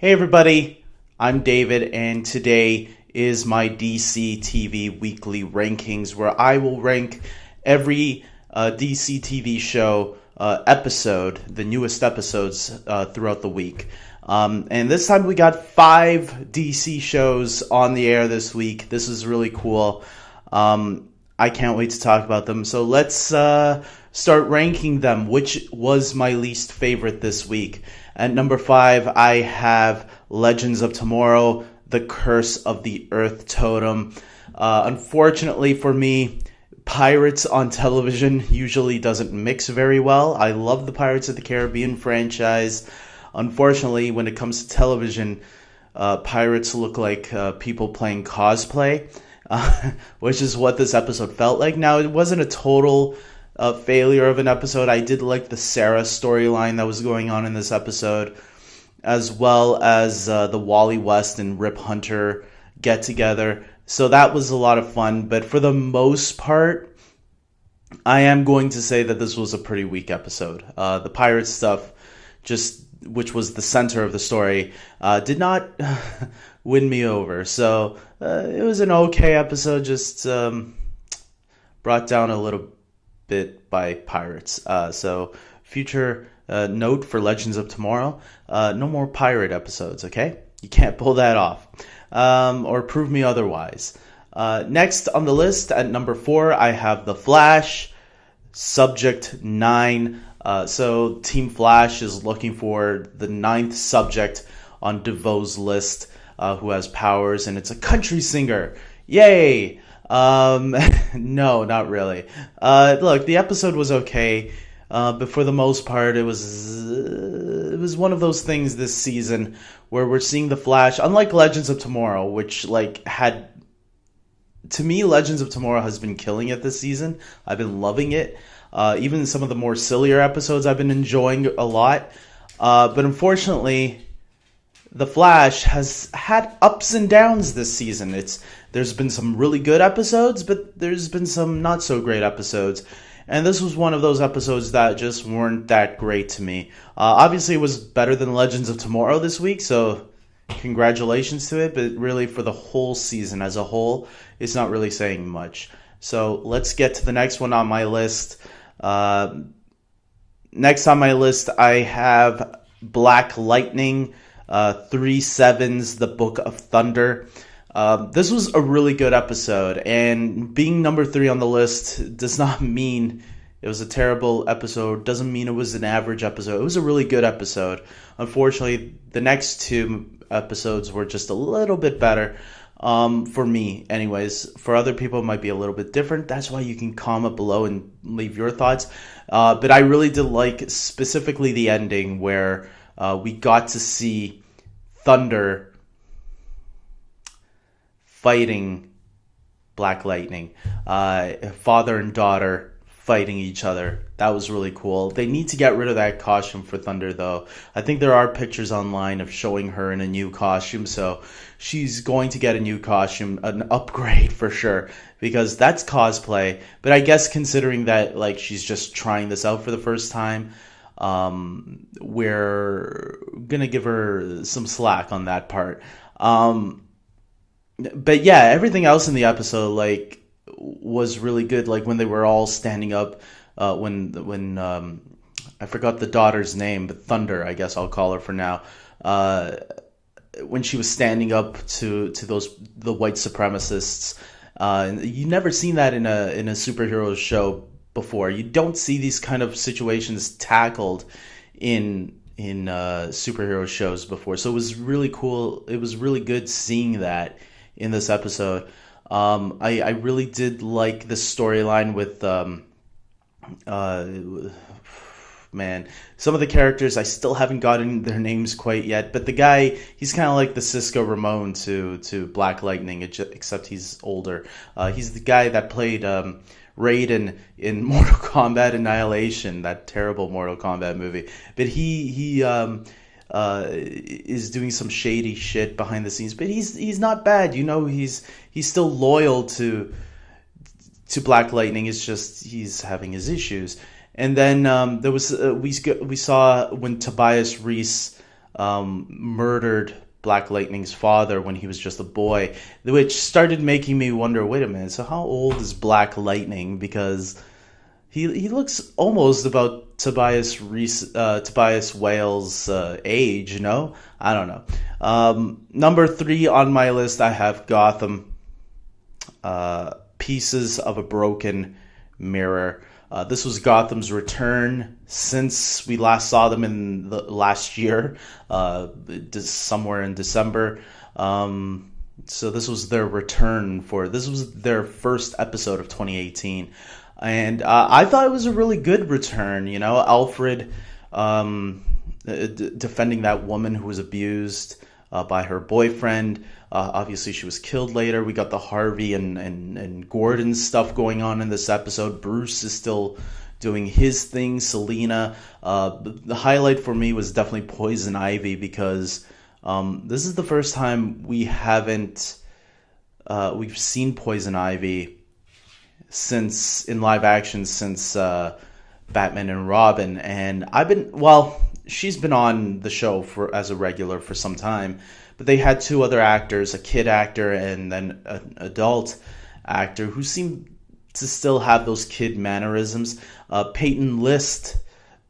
Hey everybody, I'm David, and today is my DCTV weekly rankings where I will rank every DCTV show episode, the newest episodes throughout the week. And this time we got 5 DC shows on the air this week. This is really cool. I can't wait to talk about them. So let's start ranking them. Which was my least favorite this week? At number 5, I have Legends of Tomorrow, The Curse of the Earth Totem. Unfortunately for me, pirates on television usually doesn't mix very well. I love the Pirates of the Caribbean franchise. Unfortunately, when it comes to television, pirates look like people playing cosplay, which is what this episode felt like. Now, it wasn't a total failure of an episode. I did like the Sarah storyline that was going on in this episode, as well as the Wally West and Rip Hunter get together. So that was a lot of fun. But for the most part, I am going to say that this was a pretty weak episode. The pirate stuff, which was the center of the story, did not win me over. So it was an okay episode, just brought down a little bit by pirates. So future note for Legends of Tomorrow, no more pirate episodes, okay? You can't pull that off or prove me otherwise. Next on the list at number 4, I have The Flash, Subject 9. So Team Flash is looking for the 9th subject on DeVoe's list who has powers, and it's a country singer. Yay! No, not really. Look, the episode was okay, but for the most part, it was one of those things this season where we're seeing the Flash, unlike Legends of Tomorrow, which to me, Legends of Tomorrow has been killing it this season. I've been loving it. Even some of the more sillier episodes I've been enjoying a lot. But unfortunately, The Flash has had ups and downs this season. There's been some really good episodes, but there's been some not so great episodes. And this was one of those episodes that just weren't that great to me. Obviously, it was better than Legends of Tomorrow this week, so congratulations to it. But really, for the whole season as a whole, it's not really saying much. So let's get to the next one on my list. Next on my list, I have Black Lightning, 3/7's The Book of Thunder. This was a really good episode, and being number 3 on the list does not mean it was a terrible episode, doesn't mean it was an average episode. It was a really good episode. Unfortunately, the next 2 episodes were just a little bit better. For me, anyways. For other people, it might be a little bit different. That's why you can comment below and leave your thoughts. But I really did like specifically the ending where we got to see Thunder fighting Black Lightning. Father and daughter fighting each other. That was really cool. They need to get rid of that costume for Thunder, though. I think there are pictures online of showing her in a new costume, so she's going to get a new costume, an upgrade for sure, because that's cosplay. But I guess considering that she's just trying this out for the first time, we're gonna give her some slack on that part. But yeah, everything else in the episode was really good. Like when they were all standing up, when I forgot the daughter's name, but Thunder, I guess I'll call her for now. When she was standing up to the white supremacists, you never seen that in a superhero show before. You don't see these kind of situations tackled in superhero shows before. So it was really cool. It was really good seeing that in this episode. I really did like the storyline with some of the characters. I still haven't gotten their names quite yet, but the guy, he's kind of like the Cisco Ramon to Black Lightning, except he's older. He's the guy that played Raiden in Mortal Kombat Annihilation, that terrible Mortal Kombat movie. But he is doing some shady shit behind the scenes, but he's not bad. He's still loyal to Black Lightning. It's just he's having his issues. And then there was we saw when Tobias Reese murdered Black Lightning's father when he was just a boy, which started making me wonder, wait a minute, so how old is Black Lightning? Because he looks almost about Tobias Whale's age, no? I don't know. Number 3 on my list, I have Gotham. Pieces of a Broken Mirror. This was Gotham's return since we last saw them in the last year, somewhere in December. So this was their return this was their first episode of 2018. And I thought it was a really good return. You know, Alfred defending that woman who was abused by her boyfriend. Obviously, she was killed later. We got the Harvey and Gordon stuff going on in this episode. Bruce is still doing his thing. Selena. The highlight for me was definitely Poison Ivy, because this is the first time we've seen Poison Ivy in live action since Batman and Robin. And she's been on the show as a regular for some time, but they had 2 other actors, a kid actor and then an adult actor, who seemed to still have those kid mannerisms. Peyton List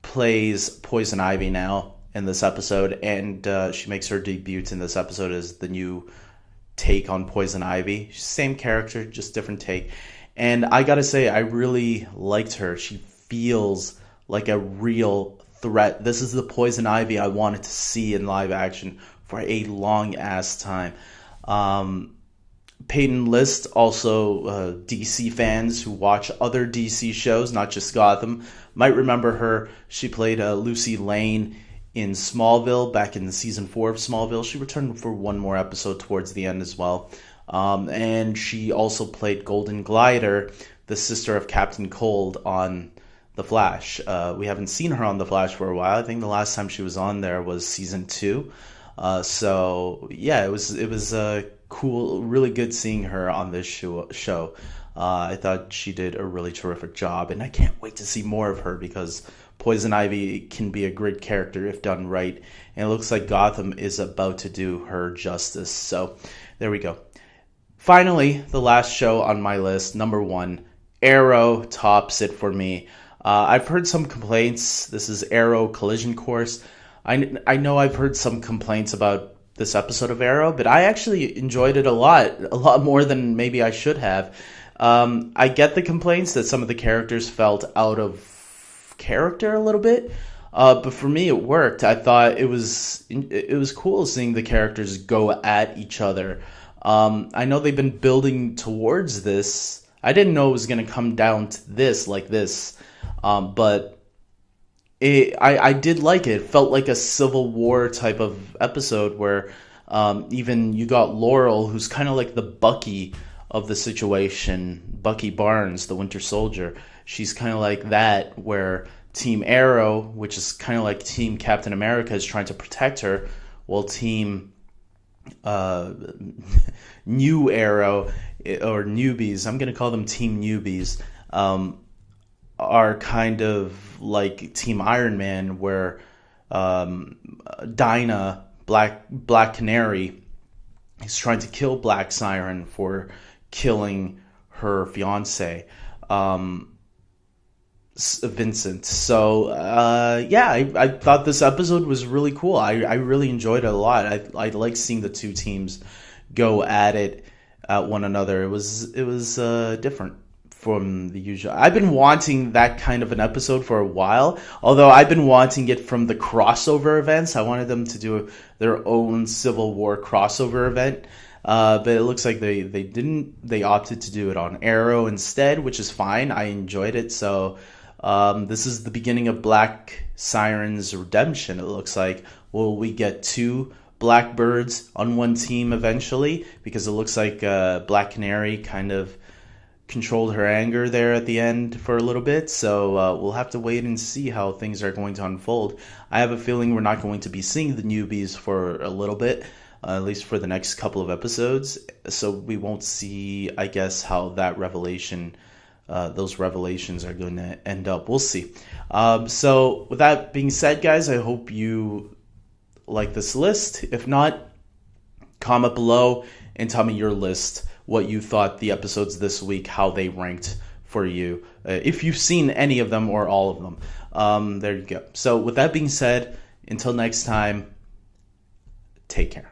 plays Poison Ivy now in this episode, and she makes her debut in this episode as the new take on Poison Ivy. Same character, just different take. And I gotta say, I really liked her. She feels like a real threat. This is the Poison Ivy I wanted to see in live action for a long ass time. Peyton List, also DC fans who watch other DC shows, not just Gotham, might remember her. She played Lucy Lane in Smallville back in season 4 of Smallville. She returned for one more episode towards the end as well. And she also played Golden Glider, the sister of Captain Cold on The Flash. We haven't seen her on The Flash for a while. I think the last time she was on there was season 2. So yeah, it was cool, really good seeing her on this show. I thought she did a really terrific job, and I can't wait to see more of her, because Poison Ivy can be a great character if done right, and it looks like Gotham is about to do her justice. So there we go. Finally, the last show on my list, number 1, Arrow tops it for me. I've heard some complaints. This is Arrow Collision Course. I know I've heard some complaints about this episode of Arrow, but I actually enjoyed it a lot more than maybe I should have. I get the complaints that some of the characters felt out of character a little bit, but for me it worked. I thought it was cool seeing the characters go at each other. I know they've been building towards this. I didn't know it was going to come down to this like this, but I did like it. It felt like a Civil War type of episode where even you got Laurel, who's kind of like the Bucky of the situation. Bucky Barnes, the Winter Soldier. She's kind of like that, where Team Arrow, which is kind of like Team Captain America, is trying to protect her, while Team New Arrow, or Newbies, I'm going to call them Team Newbies, are kind of like Team Iron Man, where Dinah, Black Canary, is trying to kill Black Siren for killing her fiance, Vincent. So I thought this episode was really cool. I really enjoyed it a lot. I like seeing the two teams go at it at one another. It was different from the usual. I've been wanting that kind of an episode for a while, although I've been wanting it from the crossover events. I wanted them to do their own Civil War crossover event, but it looks like they didn't. They opted to do it on Arrow instead, which is fine. I enjoyed it. So this is the beginning of Black Siren's redemption, it looks like. Will we get two Blackbirds on one team eventually? Because it looks like Black Canary kind of controlled her anger there at the end for a little bit. So we'll have to wait and see how things are going to unfold. I have a feeling we're not going to be seeing the newbies for a little bit, at least for the next couple of episodes. So we won't see, I guess, how that revelation, those revelations are going to end up. We'll see. So with that being said, guys, I hope you like this list. If not, comment below and tell me your list, what you thought the episodes this week, how they ranked for you, if you've seen any of them or all of them. There you go. So with that being said, until next time, take care.